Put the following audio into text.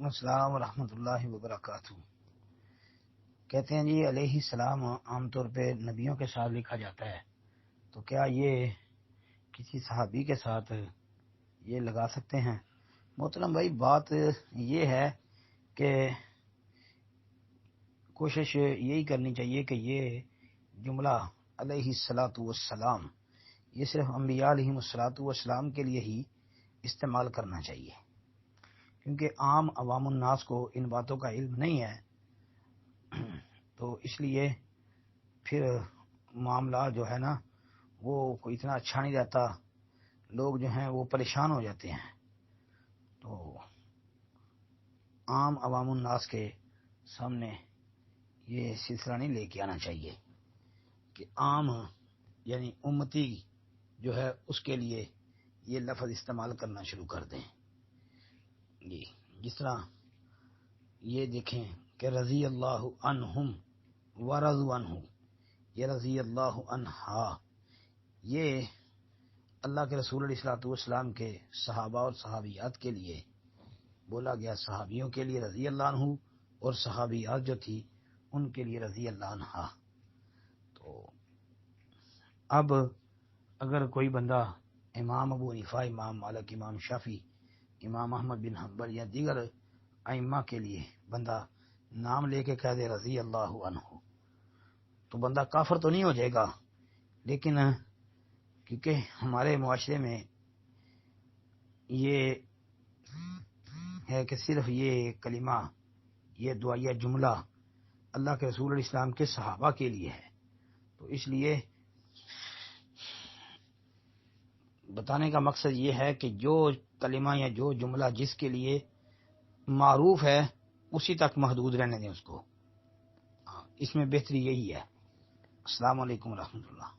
السلام ورحمۃ اللہ وبرکاتہ۔ کہتے ہیں جی علیہ السلام عام طور پہ نبیوں کے ساتھ لکھا جاتا ہے، تو کیا یہ کسی صحابی کے ساتھ یہ لگا سکتے ہیں؟ محترم بھائی، بات یہ ہے کہ کوشش یہی کرنی چاہیے کہ یہ جملہ علیہ الصلاۃ والسلام یہ صرف انبیاء علیہم الصلاۃ والسلام کے لیے ہی استعمال کرنا چاہیے، کیونکہ عام عوام الناس کو ان باتوں کا علم نہیں ہے، تو اس لیے پھر معاملہ جو ہے نا وہ کوئی اتنا اچھا نہیں رہتا، لوگ جو ہیں وہ پریشان ہو جاتے ہیں۔ تو عام عوام الناس کے سامنے یہ سلسلہ نہیں لے کے آنا چاہیے کہ عام یعنی امتی جو ہے اس کے لیے یہ لفظ استعمال کرنا شروع کر دیں۔ جی، جس طرح یہ دیکھیں کہ رضی اللہ عنہم ورضوا عنہ، یہ رضی اللہ عنہا، یہ اللہ کے رسول علیہ الصلوۃ والسلام کے صحابہ اور صحابیات کے لیے بولا گیا، صحابیوں کے لیے رضی اللہ عنہ اور صحابیات جو تھی ان کے لیے رضی اللہ عنہا۔ تو اب اگر کوئی بندہ امام ابو حنیفہ، امام مالک، امام شافعی، امام احمد بن حنبل یا دیگر ائمہ کے لیے بندہ نام لے کے کہہ دے رضی اللہ عنہ، تو بندہ کافر تو نہیں ہو جائے گا، لیکن کیونکہ ہمارے معاشرے میں یہ ہے کہ صرف یہ کلمہ، یہ دعائیہ جملہ اللہ کے رسول علیہ السلام کے صحابہ کے لیے ہے، تو اس لیے بتانے کا مقصد یہ ہے کہ جو کلمہ یا جو جملہ جس کے لیے معروف ہے اسی تک محدود رہنے دیں اس کو، اس میں بہتری یہی ہے۔ السلام علیکم ورحمۃ اللہ۔